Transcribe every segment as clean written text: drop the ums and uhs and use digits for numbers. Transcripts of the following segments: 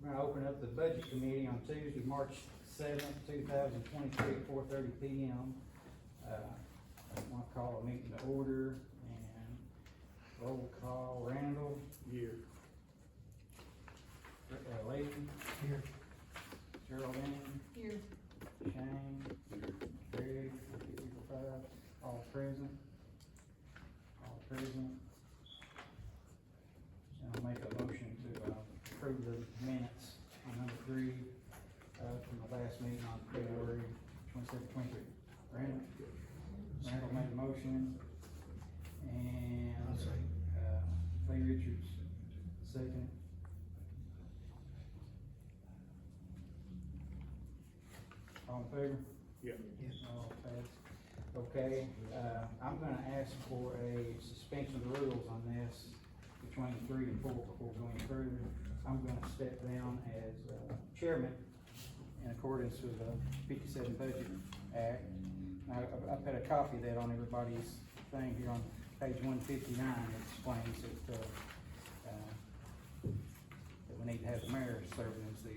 We're gonna open up the budget committee on Tuesday, March 7th, 2023, at 4:30 p.m. I want to call a meeting to order and roll call. Randall? Here. Lee? Here. Geraldine? Here. Shane? Greg? All present? All present. I'll make a motion to approve the minutes on number 3 from the last meeting on February 27th, 23. Randall made a motion, and Lee Richards second. All in favor? Yeah. Yes. All passed. Okay, I'm gonna ask for a suspension of the rules on this between 3 and 4 before going further. I'm gonna step down as chairman in accordance with the 57 Budget Act. I put a copy of that on everybody's thing here on page 159. It explains that we need to have the mayor serving as the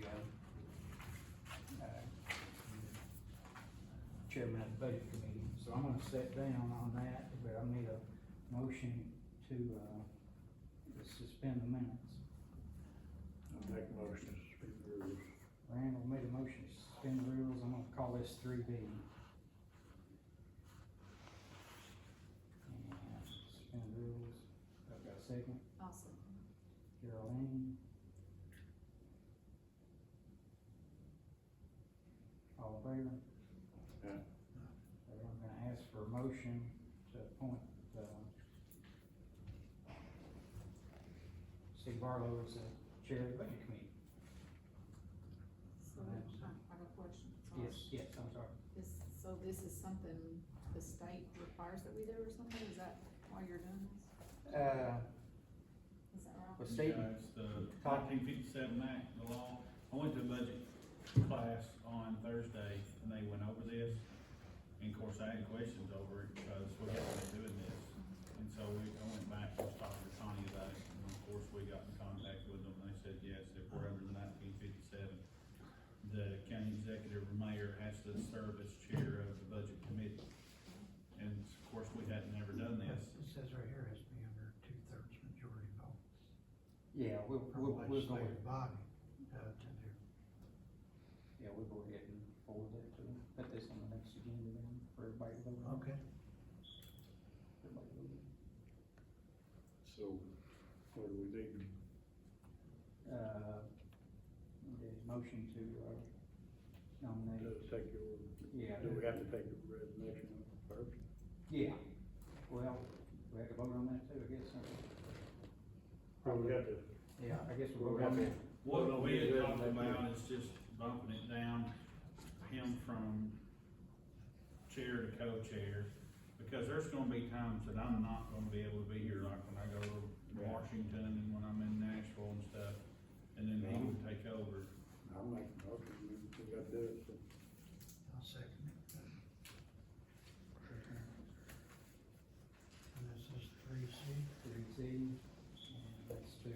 chairman of the budget committee. So I'm gonna step down on that, but I need a motion to suspend the minutes. I'll make a motion to suspend the rules. Randall made a motion to suspend the rules. I'm gonna call this 3B. And suspend the rules. I've got a second. Awesome. Geraldine. All in favor? Yeah. I'm gonna ask for a motion to appoint, Steve Barlow as the chair of the budget committee. So, I have a question. Sorry. Yes, I'm sorry. So this is something the state requires that we do or something? Is that why you're doing this? Is that right? Well, Steve, Yeah, it's the 1957 Act, the law. I went to a budget class on Thursday and they went over this. And of course, I had questions over it because we haven't been doing this. And so I went back and talked to Connie about it. And of course, we got in contact with them and they said, yes, if we're under the 1957, the county executive or mayor has to serve as chair of the budget committee. And of course, we hadn't never done this. It says right here, has to be under 2/3 majority vote. yeah, we'll From go, legislative body, to do. yeah, we'll go ahead and forward that to them. Put this on the next agenda then for everybody to vote on. Okay. Everybody to vote. So, what do we need? The motion to, nominate. Take your, Yeah. do we have to take the resignation first? Yeah, well, we have to vote on that too, I guess. Or we have to, Yeah, I guess we'll we vote have on to, that. What we had talked about is just bumping it down, him from chair to co-chair, because there's gonna be times that I'm not gonna be able to be here, like when I go to Washington and when I'm in Nashville and stuff, and then he would take over. I'll make a motion, we got to do it, so. I'll second it. And this is 3C. 3C, and that's to,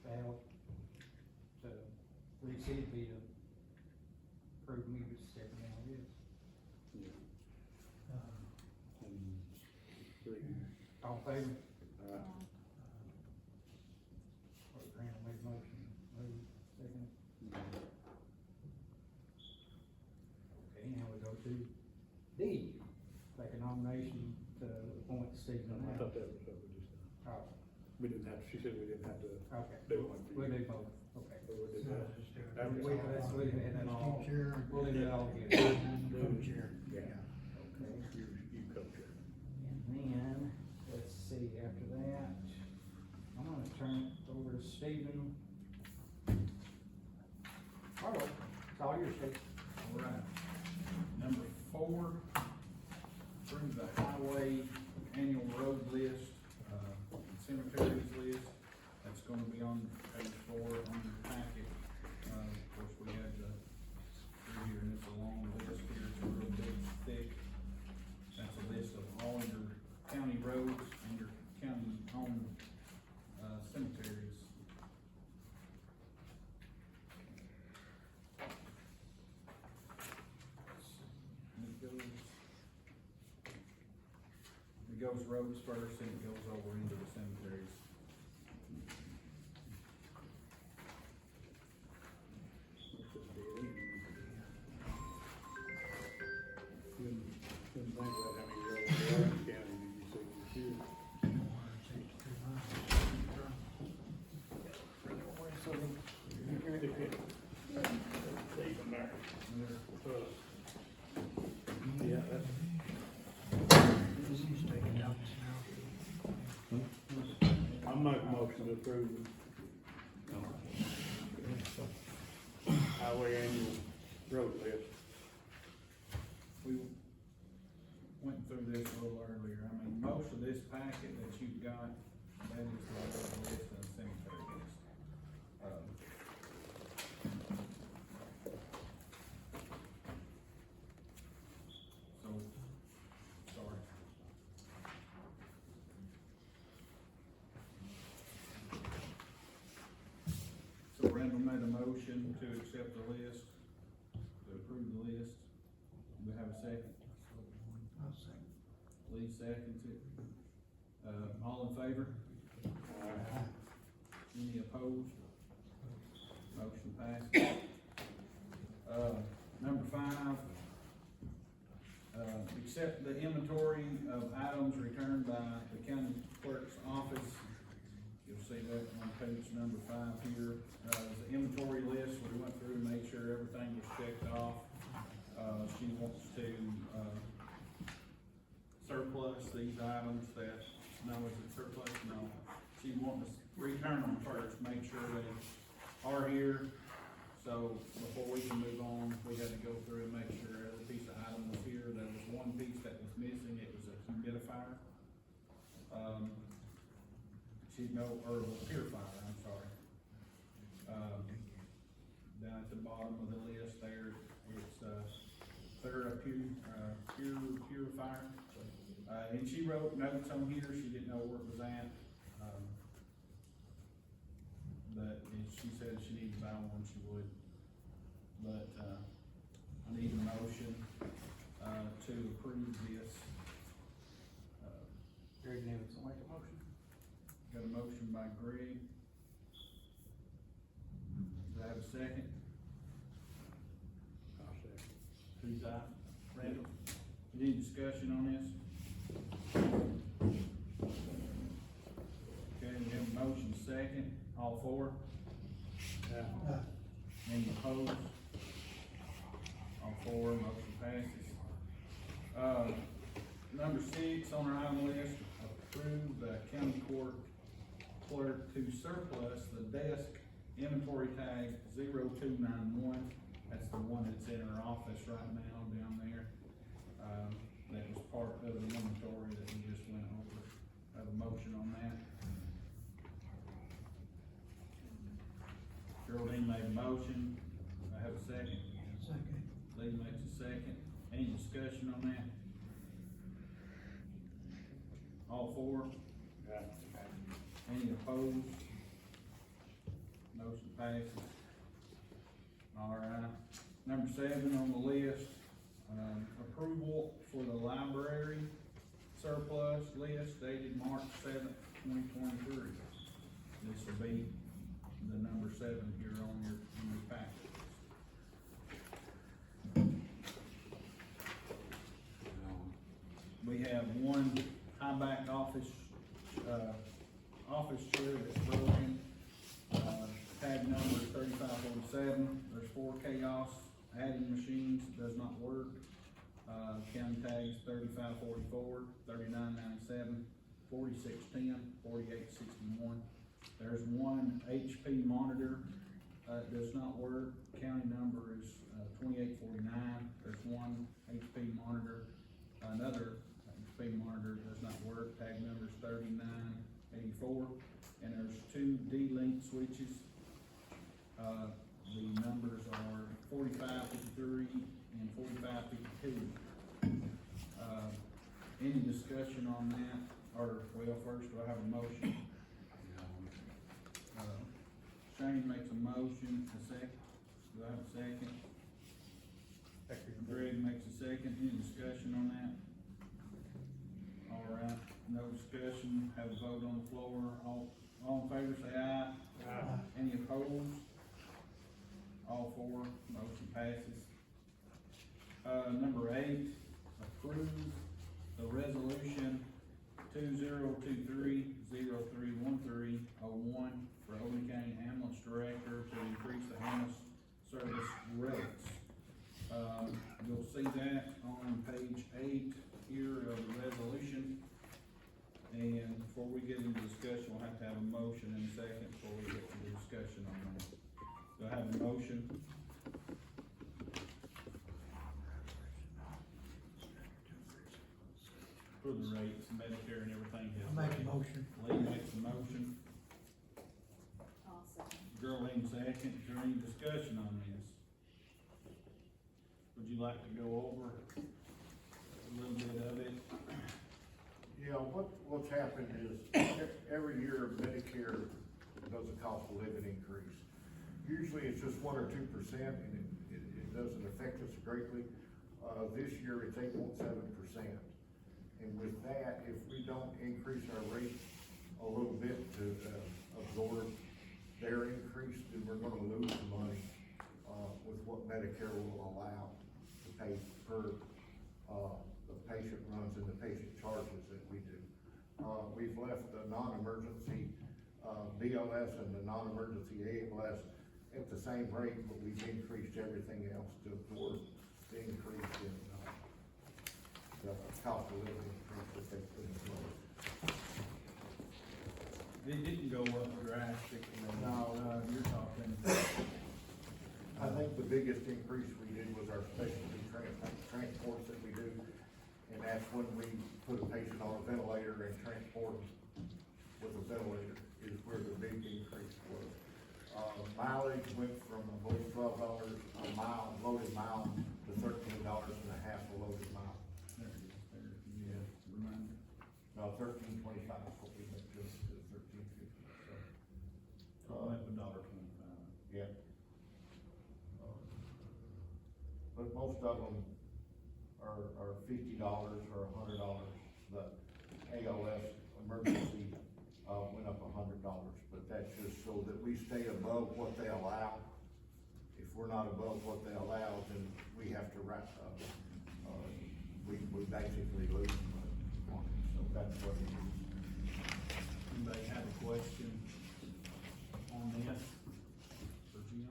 Val, to 3C would be to approve me with stepping down, I guess. And three, All in favor? Um, Randall made a motion, Lee, second. Okay, now we go to D, take a nomination to appoint Stephen I Knapp. thought that was what we just done. Oh, We didn't have, she said we didn't have to okay, do one for we'll you. do both, okay. But we did So that. just do it. That was We, all. let's leave it at all, Co-chair. we'll leave it all together. Co-chair. Yeah. Okay. You co-chair. And then, let's see, after that, I'm gonna turn it over to Stephen. All right, it's all yours, Steve. All right. Number 4, approve the highway annual road list, cemeteries list. That's gonna be on page 4 on your packet. Of course, we had the, here, and it's a long list here, it's a real big, thick. That's a list of all your county roads and your county goes roads first, and it goes over into the cemeteries. Couldn't think about how many roads there are in the county, did you say this year? 462 miles. Even there. Yeah, that's. He's taking out his now. I'm making a motion to approve the highway annual road list. We went through this a little earlier. I mean, most of this packet that you've got, that is the road list and cemetery list. So, sorry. So Randall made a motion to accept the list, to approve the list. Do we have a second? I'll say. Lee seconds it. All in favor? Any opposed? Motion passes. Number 5, accept the inventory of items returned by the county clerk's office. You'll see that on page number 5 here. The inventory list, we went through and made sure everything was checked off. She wants to, surplus these items that, no, is it surplus? No. She wants to return them first, make sure they are here. So before we can move on, we had to go through and make sure every piece of item was here. There was one piece that was missing, it was a humidifier. Or a purifier, I'm sorry. Down at the bottom of the list there, it's, purifier. And she wrote notes on here, she didn't know where it was at. But if she said she needed to buy one, she would. But, I need a motion, to approve this. Greg Nivens will make a motion. Got a motion by Greg. Do I have a second? I'll say. Who's that? Randall? Any discussion on this? Okay, we have a motion second, all for? Any opposed? All for, motion passes. Number 6 on our item list, approve the county court clerk to surplus the desk inventory tag 0291. That's the one that's in her office right now down there. That was part of the inventory that we just went over. Have a motion on that. Geraldine made a motion. I have a second. Second. Lee makes a second. Any discussion on that? All for? Any opposed? Motion passes. All right. Number 7 on the list, approval for the library surplus list dated March 7th, 2023. This will be the number 7 here on your packet. We have one high back office chair that's broken. Tag number is 3547. There's 4 chaos adding machines, does not work. County tags 3544, 3997, 4610, 4861. There's one HP monitor, does not work. County number is 2849. There's one HP monitor, another HP monitor does not work. Tag number is 3984. And there's 2 D-Link switches. The numbers are 4553 and 4552. Any discussion on that? Or, well, first, do I have a motion? Shane makes a motion, a second. Do I have a second? Greg makes a second. Any discussion on that? All right. No discussion, have a vote on the floor, all in favor say aye. Aye. Any opposed? All four, motion passes. Number 8, approve the resolution 2023-031301 for Overton County Ambulance Director to increase the ambulance service rates. You'll see that on page 8 here of the resolution. And before we get into discussion, we'll have to have a motion in a second before we get to the discussion on that. Do I have a motion? For the rates, Medicare and everything. I make a motion. Lee makes a motion, I'll second. Geraldine second, is there any discussion on this? Would you like to go over a little bit of it? Yeah, what's happened is, every year Medicare does a cost of living increase. Usually it's just 1 or 2%, and it doesn't affect us greatly. This year it's 8.7%. And with that, if we don't increase our rates a little bit to absorb their increase, then we're gonna lose the money, with what Medicare will allow to pay per, the patient runs and the patient charges that we do. We've left the non-emergency, BLS and the non-emergency ALS at the same rate, but we've increased everything else to absorb the increase in, the cost of living increase that they put in place. It didn't go up drastically. No. You're talking. I think the biggest increase we did was our specialty transports that we do, and that's when we put a patient on a ventilator and transport them with a ventilator, is where the big increase was. Mileage went from $12 a mile, loaded mile, to $13.50 a loaded mile. There it is, there, yeah, reminder. No, $13.25 is what we went to $13.50, so. Up $1.25. Yeah. But most of them are $50 or $100. The ALS emergency, went up $100, but that's just so that we stay above what they allow. If we're not above what they allow, then we have to we basically lose money on it, so that's what it is. Anybody have a question on this for Jim?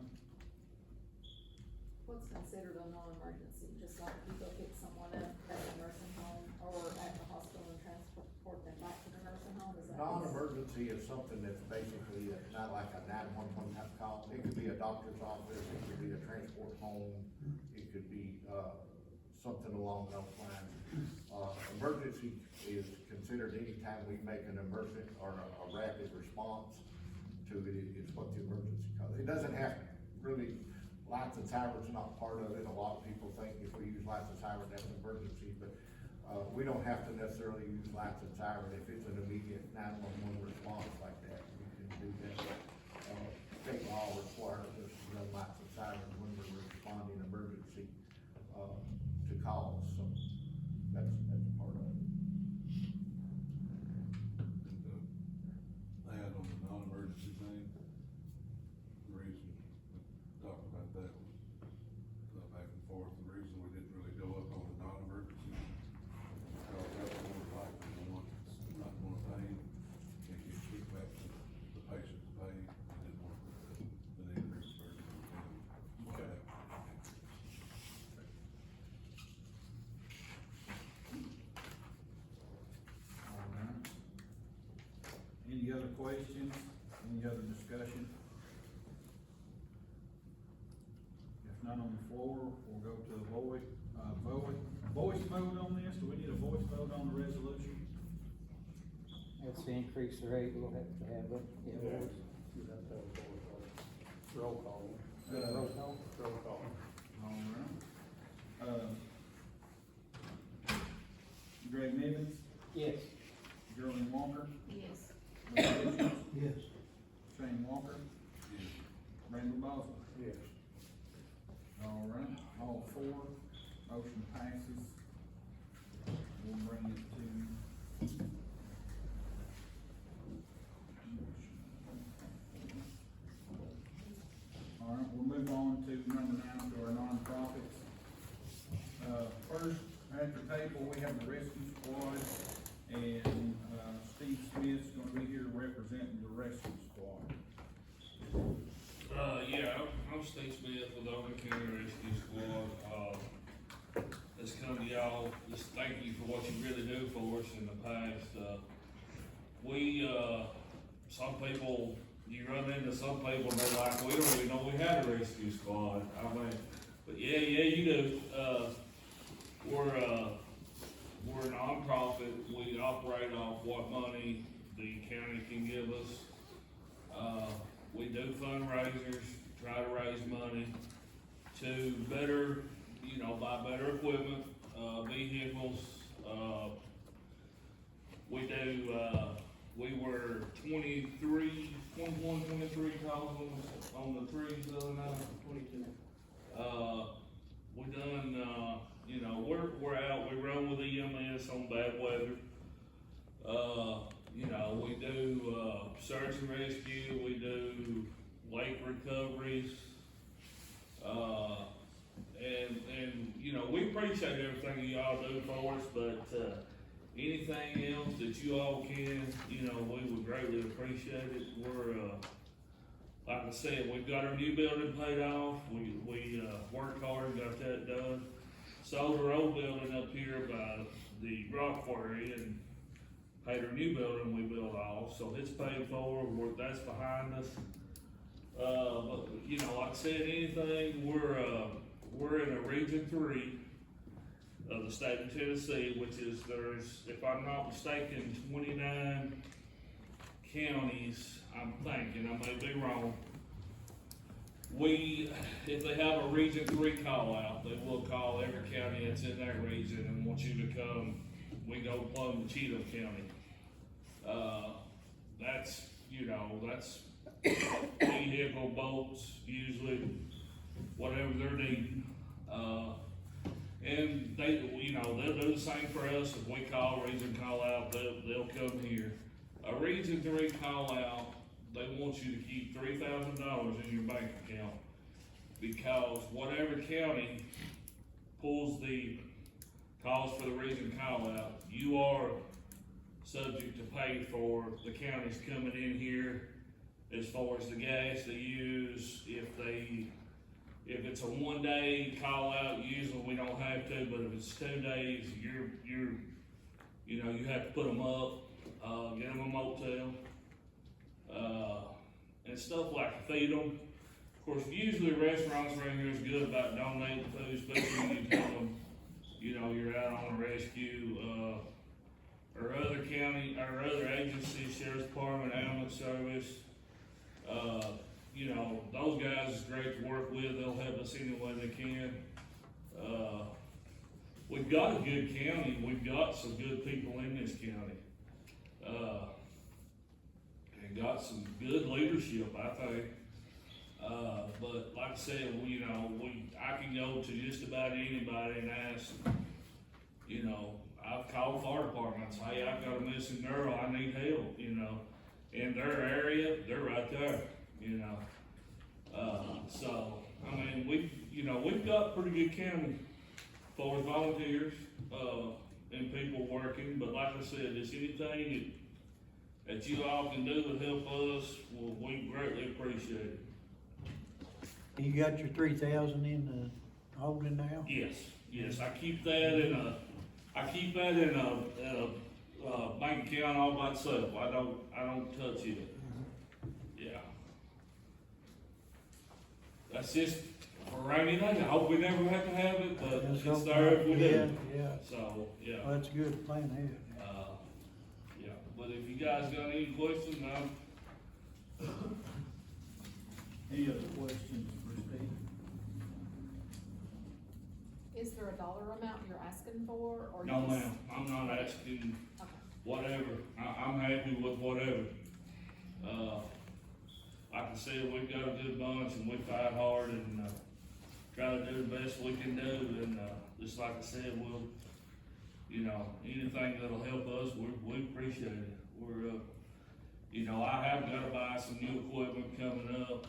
What's considered a non-emergency, just like you go pick someone up at the nursing home or at the hospital and transport them back to the nursing home, is that? Non-emergency is something that's basically not like a 911 type call. It could be a doctor's office, it could be a transport home, it could be, something along those lines. Emergency is considered anytime we make an emergent or a rapid response to it, it's what the emergency calls. It doesn't have to really, lights and sirens are not part of it. A lot of people think if we use lights and sirens, that's an emergency, but we don't have to necessarily use lights and siren. If it's an immediate 911 response like that, we can do that. State law requires us to run lights and sirens when we're responding emergency, to calls, so that's part of it. And, add on the non-emergency thing, the reason we talked about that was, back and forth, the reason we didn't really go up on the non-emergency, because that's more likely the one that's not gonna pay, if you kick back to the patient to pay, we didn't want an increase versus the county. Okay. All right. Any other questions, any other discussion? If none on the floor, we'll go to a voice vote on this. Do we need a voice vote on the resolution? That's to increase the rate, we'll have to have it, yeah, voice. Roll call. Roll call. Roll call. All right. Greg Nivens, Yes. Geraldine Walker, Yes. Lee Richards, Yes. Shane Walker, Yes. Randall Boswell. Yes. All right, all four, motion passes. We'll bring it to number 9 to our nonprofits. First, at the table, we have the rescue squad, and, Steve Smith's gonna be here representing the rescue squad. Yeah, I'm Steve Smith with Overton County Rescue Squad. Let's come to y'all, just thank you for what you really do for us in the past. Some people, you run into some people, and they're like, we don't even know we had a rescue squad. I mean, but yeah, you do. We're a nonprofit. We operate off what money the county can give us. We do fundraisers, try to raise money to better, buy better equipment, vehicles. We were 23 calls on the trees the other night. 22. We done, we're out, we run with EMS on bad weather. We do, search and rescue, we do lake recoveries. We appreciate everything y'all do for us, but, anything else that you all can, we would greatly appreciate it. We're, like I said, we've got our new building paid off, we worked hard and got that done. Sold our old building up here by the rock quarry and paid our new building we built off, so it's paid for, that's behind us. But, like I said, anything, we're in a region 3 of the state of Tennessee, which is, there's, if I'm not mistaken, 29 counties, I'm thinking, I may be wrong. If they have a region 3 call out, they will call every county that's in that region and want you to come. We go plumb to Cheatham County. That's vehicle, boats, usually, whatever they're needing. And they'll do the same for us. If we call region call out, they'll come here. A region 3 call out, they want you to keep $3,000 in your bank account, because whatever county pulls the calls for the region call out, you are subject to pay for the counties coming in here as far as the gas they use. If it's a 1 day call out, usually we don't have to, but if it's 2 days, you have to put them up, get them a motel, and stuff like feed them. Of course, usually restaurants around here is good about donating food, especially when you tell them, you're out on a rescue, or other agencies, Sheriff's Department, Ambulance Service. Those guys is great to work with. They'll help us any way they can. We've got a good county. We've got some good people in this county. And got some good leadership, I think. But like I said, I can go to just about anybody and ask, I've called fire departments, hey, I've got a missing girl, I need help, in their area, they're right there, so, I mean, we've got pretty good county for volunteers, and people working, but like I said, just anything that you all can do to help us, well, we greatly appreciate it. You got your 3,000 in the holding now? Yes, I keep that in a bank account all by itself. I don't touch it. Yeah. That's just for rainy day. I hope we never have to have it, but Let's it's hope there not. if we do. Yeah. So, yeah. Well, that's a good plan ahead. Yeah, but if you guys got any questions, Any other questions for Steve? Is there a dollar amount you're asking for, or? no you just- ma'am, I'm not asking Okay. whatever, I'm happy with whatever. Like I said, we've got a good bunch and we fight hard and, try to do the best we can do, and, just like I said, we'll, anything that'll help us, we appreciate it. We're, I have gotta buy some new equipment coming up,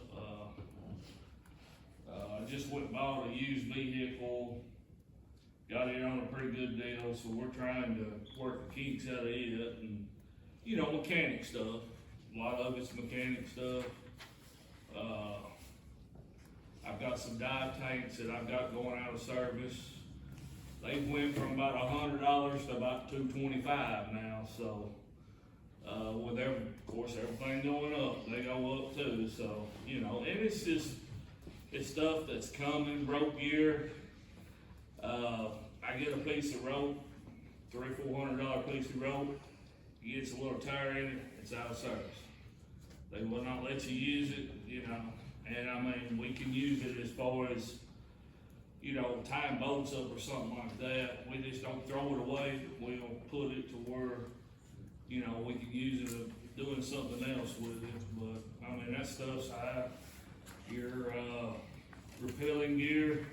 I just went and bought a used vehicle, got it on a pretty good deal, so we're trying to work the kinks out of it and, you know, mechanic stuff. A lot of it's mechanic stuff. I've got some dive tanks that I've got going out of service. They went from about $100 to about $225 now, so, with of course, everything going up, they go up too, so, you know, and it's just, it's stuff that's coming, broke gear. I get a piece of rope, $300-400 piece of rope, it gets a little tire in it, it's out of service. They will not let you use it, you know, and I mean, we can use it as far as, you know, tying boats up or something like that. We just don't throw it away, we'll put it to where, you know, we can use it doing something else with it, but, I mean, that stuff's high. Your, repelling gear,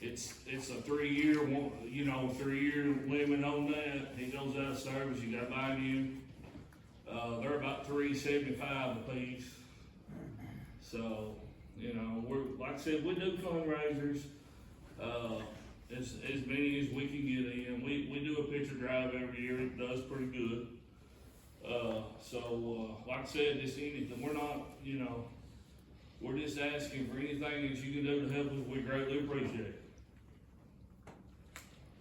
it's a 3-year, you know, 3-year limit on that. It goes out of service, you gotta buy new. They're about $375 a piece. So, you know, we're, like I said, we do fundraisers, as many as we can get in. We do a picture drive every year, it does pretty good. Like I said, just anything, we're not, you know, we're just asking for anything that you can do to help us, we greatly appreciate it.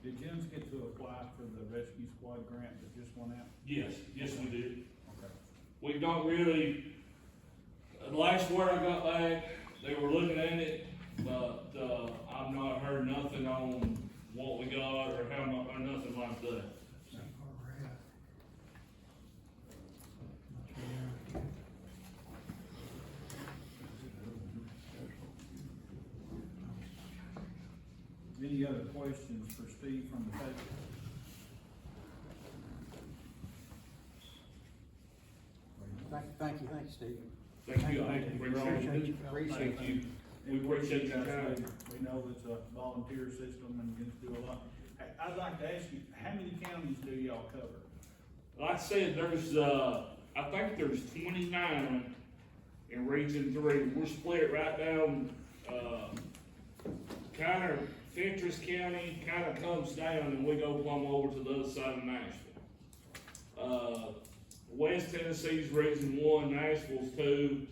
Did Jim's get to apply for the rescue squad grant that just went out? Yes, we did. Okay. We don't really, the last word I got back, they were looking at it, but, I've not heard nothing on what we got or how much, or nothing like that. Any other questions for Steve from the table? Thank you, Steve. Thank you, I appreciate it. Appreciate Thank you. We appreciate your time. We know it's a volunteer system and you do a lot. I'd like to ask you, how many counties do y'all cover? Like I said, there's, I think there's 29 in Region 3. We're split right down, kind of Fentress County kind of comes down and we go plumb over to the other side of Nashville. West Tennessee's Region 1, Nashville's 2.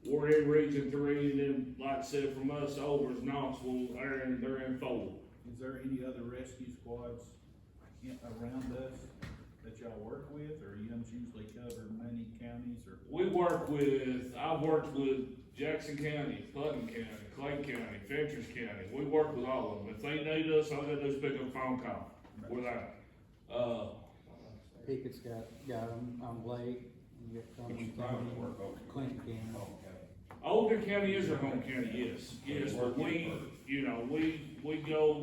We're in Region 3, and then, like I said, from us over is Knoxville, they're in 4. Is there any other rescue squads around us that y'all work with, or you usually cover many counties, or? I've worked with Jackson County, Putnam County, Clay County, Fentress County. We work with all of them. If they need us, all they do is pick up a phone call. We're there. Pickett's got them on Lake, you got Cumberland County, Clinton County. Older County is our home county, yes, but we, you know, we go,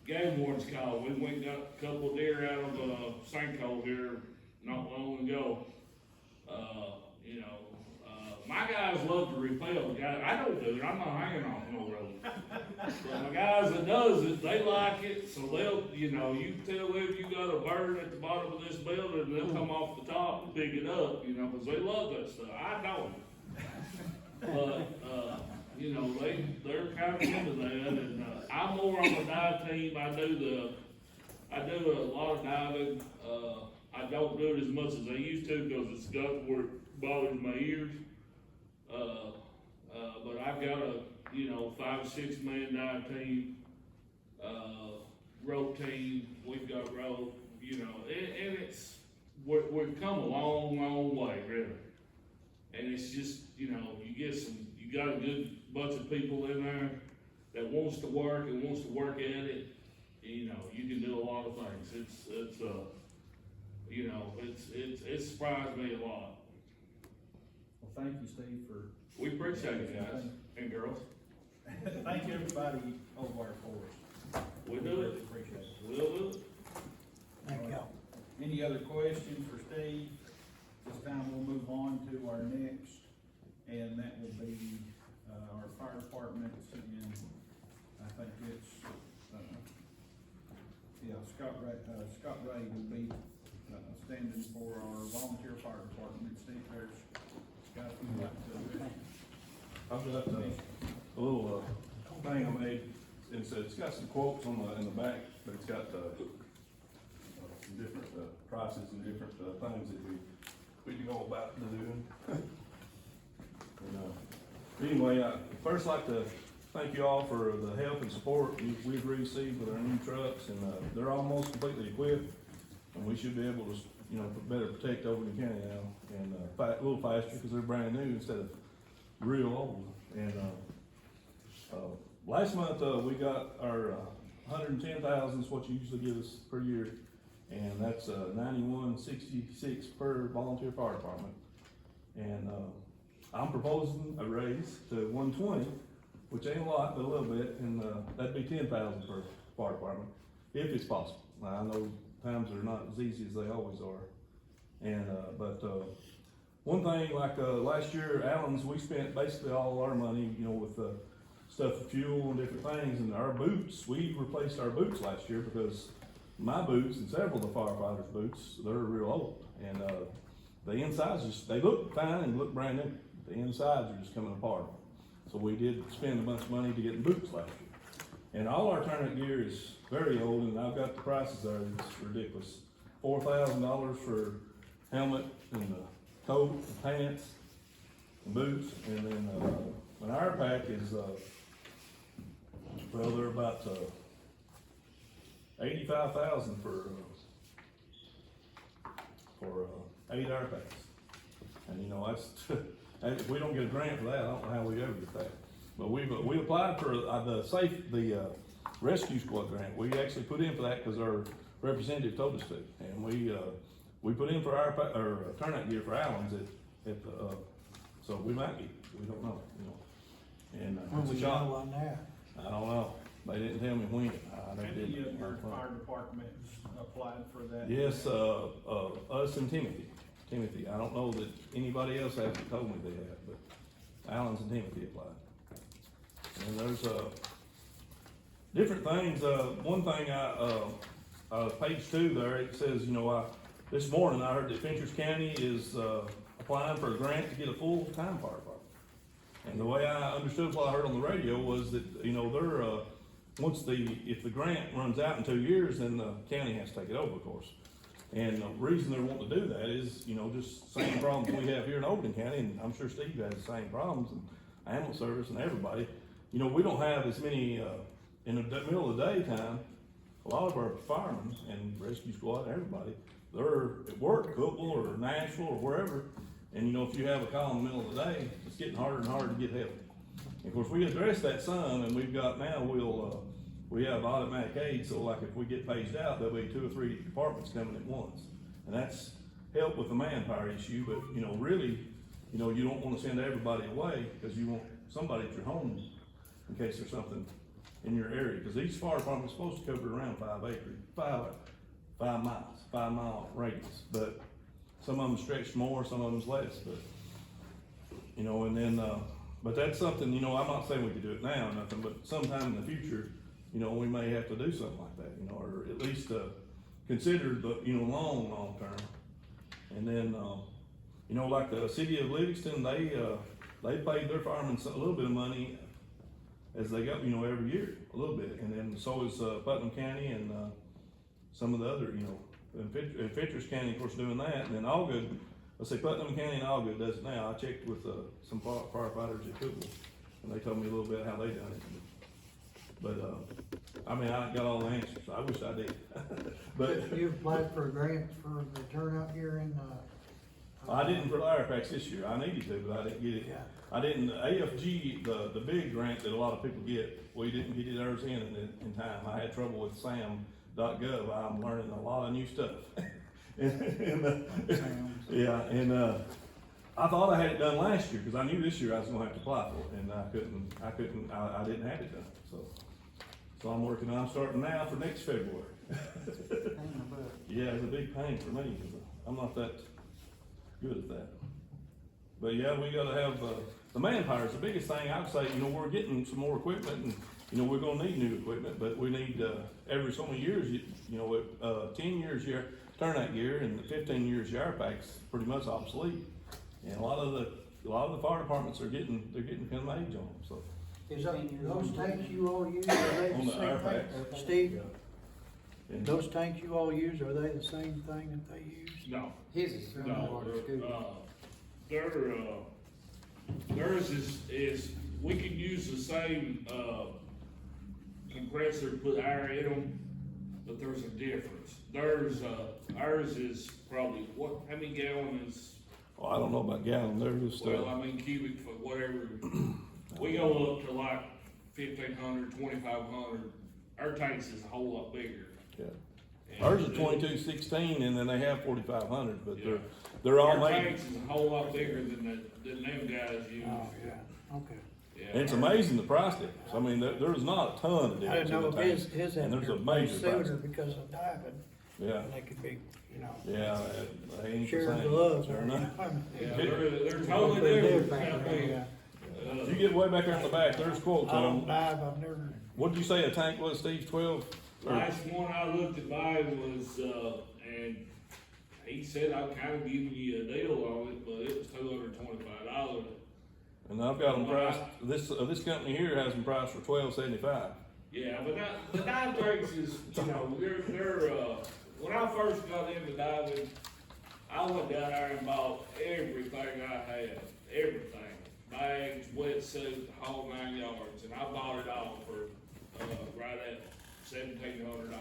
game wardens call, we went and got a couple of deer out of, sinkhole here not long ago. You know, my guys love to repel, I don't do it, I'm not hanging off no road. But my guys that does it, they like it, so they'll, you know, you can tell them you got a bird at the bottom of this building, and they'll come off the top and pick it up, you know, cause they love that stuff, I don't. But, you know, they're kind of into that, and, I'm more on the dive team, I do a lot of diving, I don't do it as much as I used to, cause it's got where it bothers my ears. But I've got a, you know, 5 or 6 man dive team, rope team, we've got rope, you know, and it's, we've come a long way, really. And it's just, you know, you got a good bunch of people in there that wants to work and wants to work at it, you know, you can do a lot of things. It's you know, it surprised me a lot. Well, thank you, Steve, for. We appreciate it, guys and girls. Thank you, everybody over there for us. We'll do it. Appreciate it. We'll do it. Thank you. Any other questions for Steve? This time we'll move on to our next, and that will be, our fire department, and I think it's, Scott Ray will be, standing for our volunteer fire department. Steve, there's Scott, if you'd like to. I've got a little, thing I made, and so it's got some quotes on in the back, but it's got, some different, prices and different, things that we can go about doing. And, anyway, I first like to thank you all for the help and support we've received with our new trucks, and, they're almost completely equipped, and we should be able to, better protect Overton County now, and, a little faster, because they're brand new instead of real old. And, last month, we got our, 110,000 is what you usually give us per year, and that's, 91.66 per volunteer fire department. And, I'm proposing a raise to 120, which ain't a lot, but a little bit, and, that'd be 10,000 per fire department, if it's possible. Now, I know times are not as easy as they always are. And, one thing, like, last year, Allen's, we spent basically all our money, with, stuff for fuel and different things, and our boots, we replaced our boots last year because my boots and several of the firefighters' boots, they're real old. And, the insides just, they look fine and look brand new. The insides are just coming apart. So we did spend a bunch of money to get boots last year. And all our turnout gear is very old, and I've got the prices there, it's ridiculous. $4,000 for helmet and the coat, and pants, and boots, and then, an air pack is, well, they're about, 85,000 for 8 air packs. And that's, if we don't get a grant for that, I don't know how we ever get that. But we applied for the rescue squad grant. We actually put in for that because our representative told us to. And we put in for our turnout gear for Allen's at the, so we might get, we don't know, And, When it's a we shot. know on that. I don't know. They didn't tell me when. They And didn't. your fire department applied for that? Yes, us and Timothy. I don't know that anybody else hasn't told me they have, but Allen's and Timothy applied. And there's, different things. One thing page 2 there, it says, this morning I heard that Fentress County is, applying for a grant to get a full-time fire department. And the way I understood what I heard on the radio was that, they're, if the grant runs out in 2 years, then the county has to take it over, of course. And the reason they're wanting to do that is, just same problems we have here in Overton County, and I'm sure Steve has the same problems, and ambulance service and everybody. We don't have as many, in the middle of the daytime, a lot of our firemen and rescue squad, everybody, they're at work, Cookville or Nashville or wherever. And if you have a call in the middle of the day, it's getting harder and harder to get help. And of course, we addressed that some, and we've got now, we have automatic aid, so like if we get paged out, there'll be 2 or 3 departments coming at once. And that's helped with the manpower issue, but, really, you don't wanna send everybody away, because you want somebody at your home in case there's something in your area, because each fire department's supposed to cover around 5 miles, 5 mile radius, but some of them stretch more, some of them's less, but, and then, but that's something, I'm not saying we could do it now or nothing, but sometime in the future, we may have to do something like that, or at least, consider the, long term. And then, like the city of Livingston, they paid their firemen a little bit of money as they got, every year, a little bit. And then so is, Putnam County and, some of the other, and Fentress County, of course, doing that. And then Allgood, let's say Putnam County and Allgood does it now. I checked with, some firefighters at Cookville, and they told me a little bit how they done it. But, I ain't got all the answers. I wish I did. But You applied for a grant for the turnout gear in, I didn't for the air packs this year. I needed to, but I didn't get it. Yeah. I didn't, AFG, the big grant that a lot of people get, we didn't get it ours in time. I had trouble with SAM.gov. I'm learning a lot of new stuff. Yeah, and, I thought I had it done last year, because I knew this year I was gonna have to apply for it, and I didn't have it done, so I'm starting now for next February. Yeah, it's a big pain for me, because I'm not that good at that. But yeah, we gotta have, the manpower is the biggest thing. I'd say, we're getting some more equipment, and, we're gonna need new equipment, but we need, every so many years, 10 years turnout gear, and 15 years air packs pretty much obsolete. And a lot of a lot of the fire departments they're getting kind of age on them, so. Is those tanks you all use, are they On the the same air thing? packs. Steve, And those tanks you all use, are they the same thing that they use? No, His is no, theirs is, we can use the same, compressor, put air in them, but there's a difference. Ours is probably, how many gallons? Oh, I don't know about gallon, they're just, Well, I mean cubic foot, whatever. We go up to like 1,500, 2,500. Our tanks is a whole lot bigger. yeah. And Ours is 2216 and then they have 4,500, but they're all Our made. tanks is a whole lot bigger than them guys use. Oh, yeah, okay. Yeah. And it's amazing the price difference. I mean, there's not a ton of I difference didn't in know the if tanks. his And had there's a to major be price. sooner because of diving, Yeah, and they could be, you know, yeah, they ain't the sharing same. gloves. Sure enough. Yeah, they're totally different. I mean, Yeah. You get way back there in the back, there's quotes I on don't them. dive, I've never, What'd you say a tank was, Steve, 12? Or- Last one I looked at mine was, and he said I'm kinda giving you a deal on it, but it was $225. And I've got them priced, this company here has them priced for $12.75. Yeah, but the dive tanks is, you know, they're, when I first got into diving, I went down there and bought everything I had, everything. Bags, wetsuit, the whole 9 yards, and I bought it all for, right at $1,700.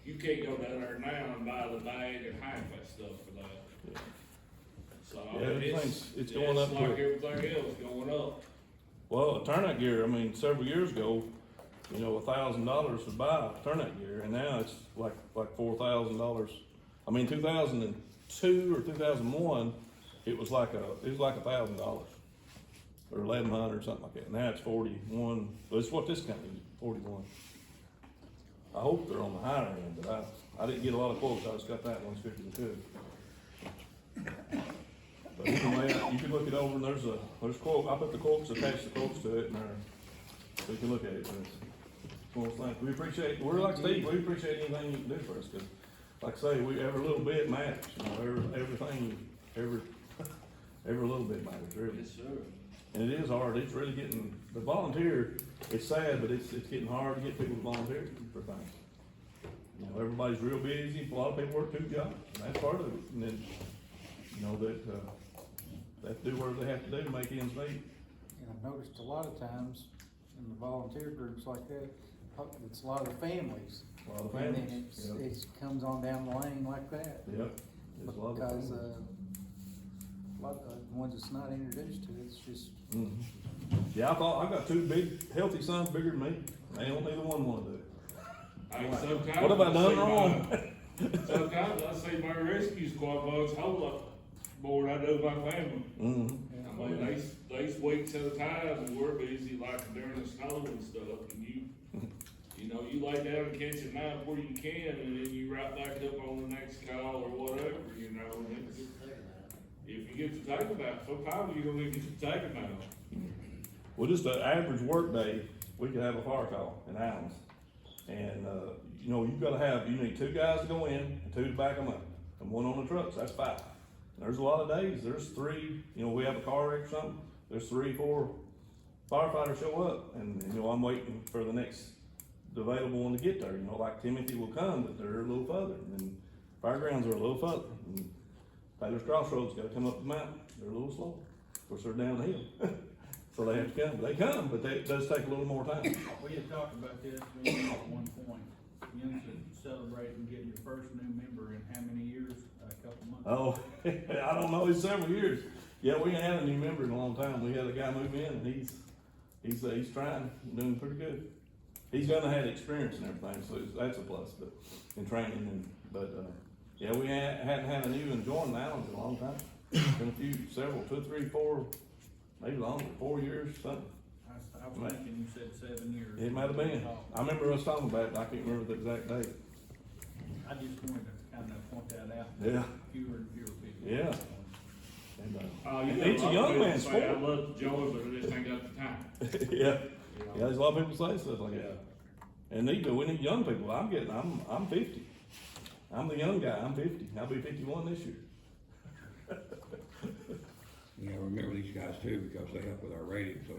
You can't go down there now and buy the bag and half that stuff for that. So, Yeah, it's going it's up like quick. everything else going up. Well, turnout gear, I mean, several years ago, you know, $1,000 to buy turnout gear, and now it's like $4,000. I mean, 2002 or 2001, it was like $1,000 or 1,100 or something like that. Now it's 41. That's what this company is, 41. I hope they're on the higher end, but I didn't get a lot of quotes. I just got that one's 52. But anyway, you can look it over, and there's quote. I put the quotes, attached the quotes to it, and so you can look at it. But it's one of those things. We appreciate. We're like Steve. We appreciate anything you can do for us, because, like I say, every little bit matters. You know, everything, every little bit matters, really. Yes, sir. And it is hard. It's really getting the volunteer. It's sad, but it's getting hard to get people to volunteer for things. You know, everybody's real busy. A lot of people work 2 jobs, and that's part of it. And then, you know, that they have to do whatever they have to do to make ends meet. And I've noticed a lot of times in the volunteer groups like that, it's a lot of the families. A lot of And families. then Yep. it comes on down the lane like that. Yep. There's a lot of Because, families. a lot of the ones that's not introduced to it, it's just, Mhm. Yeah, I've got 2 big, healthy sons bigger than me. They don't neither one wanna do it. Hey, sometimes What have I done see wrong? Sometimes I see my rescue squad bugs a whole lot more than I do my family. Mhm. I mean, they's weeks at a time, and we're busy like during the snow and stuff, and you know, you lay down and catch a nap where you can, and then you right back up on the next call or whatever, you know, and it's, if you get to take a nap, sometimes you don't even get to take a nap. Well, just an average work day, we could have a fire call in Allen's. And, you know, you need 2 guys to go in and 2 to back them up, and 1 on the trucks, that's 5. And there's a lot of days, there's 3, you know, we have a car wreck or something, there's 3, 4 firefighters show up, and, you know, I'm waiting for the next available one to get there, you know, like Timothy will come, but they're a little further, and then fairgrounds are a little further, and Taylor's Crossroads gotta come up the mountain, they're a little slow, of course, they're down the hill. So they have to come, they come, but it does take a little more time. We had talked about this at one point. You said celebrating getting your first new member in how many years? A couple months? Oh, I don't know, it's several years. Yeah, we ain't had a new member in a long time. We had a guy move in, and he's trying, doing pretty good. He's gonna have experience and everything, so that's a plus, but in training yeah, we hadn't had a new one join Allen in a long time. Been several, 2, 3, 4, maybe longer, 4 years, something. I was thinking you said 7 years. It might have been. I remember us talking about it, I can't remember the exact date. I just wanted to kind of point that out. Yeah. Fewer and fewer people. Yeah. And, You it's know, a young lot of man's people say, I sport. love the joy, but I just ain't got the time. Yeah, yeah, there's a lot of people say stuff like that. And we need young people. I'm 50. I'm the young guy, I'm 50. I'll be 51 this year. Yeah, remember these guys too, because they help with our ratings on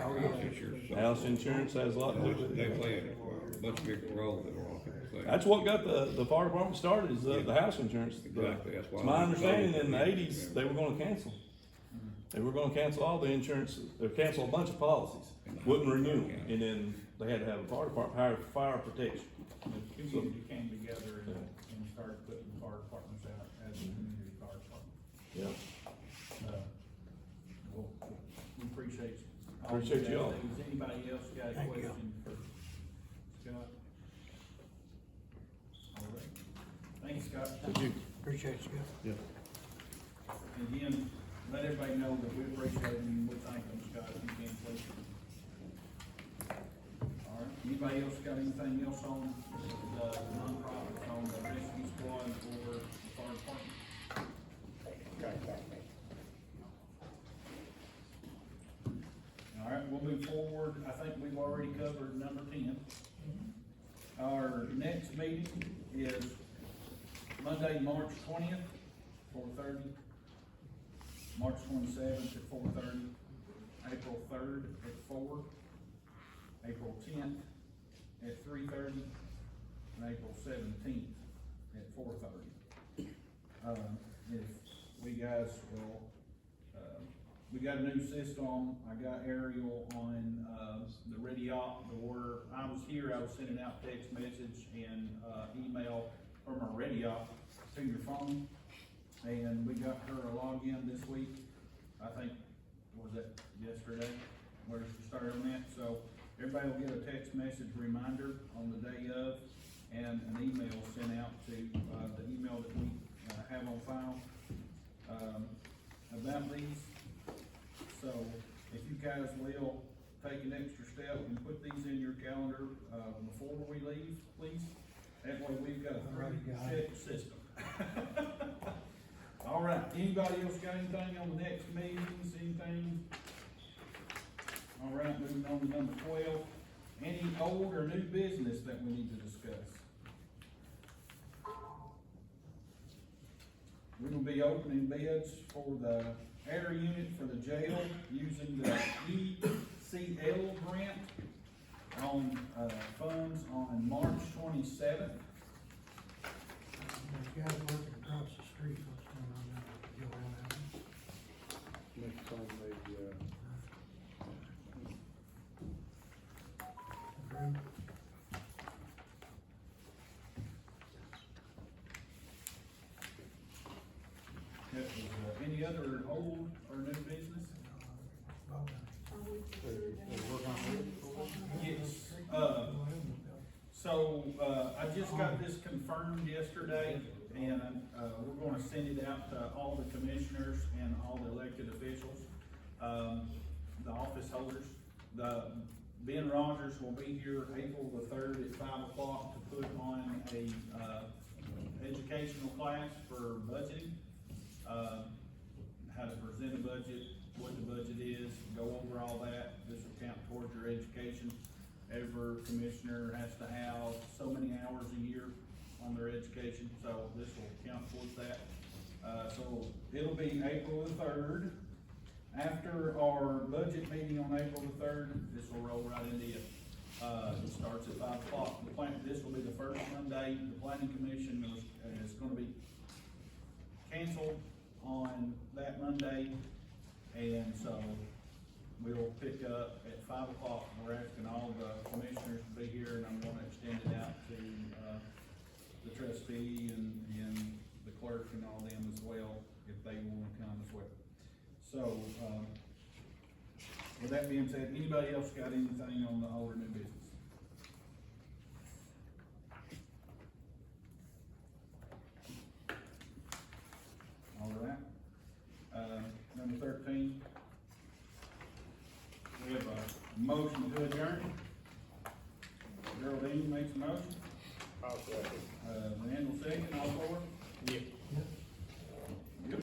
our house insurance. So House insurance has a lot to do with They it. play a much bigger role than a lot of people think. That's what got the fire department started, is the house insurance. Exactly, that's why. It's my we understanding voted in the for it. eighties, they were gonna cancel. They were gonna cancel all the insurance, or cancel a bunch of policies, wouldn't renew them, and then they had to have a fire department, hire fire protection. The community came together and started putting fire departments out as a community fire department. Yeah. Well, we appreciate you. Appreciate you all. Does anybody else got a Thank you. question for Scott? All right. Thanks, Scott. Appreciate you. Yeah. And again, let everybody know that we appreciate him, we thank him, Scott, if you can, please. All right, anybody else got anything else on the nonprofits, on the rescue squad or the fire department? All right, we'll move forward. I think we've already covered number 10. Our next meeting is Monday, March 20th, 4:30. March 27th at 4:30. April 3rd at 4. April 10th at 3:30. And April 17th at 4:30. If we guys will, we got a new system. I got Ariel on, the radio, where I was here, I was sending out text message and, email from our radio to your phone. And we got her a login this week. I think, was it yesterday, where she started on that? So everybody will get a text message reminder on the day of, and an email sent out to, the email that we, have on file, about these. So if you guys will take an extra step and put these in your calendar, before we leave, please. That way we've got a three-check system. All right, anybody else got anything on the next meetings, anything? All right, moving on to number 12, any old or new business that we need to discuss? We're gonna be opening bids for the air unit for the jail using the ECL grant on, funds on March 27th. There's guys working across the street, what's going on down at the jail now? Next time they, Drew? That was, any other old or new business? Yes, so, I just got this confirmed yesterday, and, we're gonna send it out to all the commissioners and all the elected officials, the office holders. Ben Rogers will be here April the 3rd at 5 o'clock to put on a, educational class for budgeting. How to present a budget, what the budget is, go over all that. This will count towards your education. Every commissioner has to have so many hours a year on their education, so this will count towards that. So it'll be April the 3rd. After our budget meeting on April the 3rd, this will roll right into it. It starts at 5 o'clock. This will be the first Monday. The planning commission is gonna be canceled on that Monday, and so we'll pick up at 5 o'clock. We're asking all the commissioners to be here, and I'm gonna extend it out to, the trustee and the clerk and all them as well, if they wanna come as well. So, with that being said, anybody else got anything on the old or new business? All right, number 13. We have a motion to adjourn. Geraldine makes a motion. I'll second. Randall second, all four? Yeah.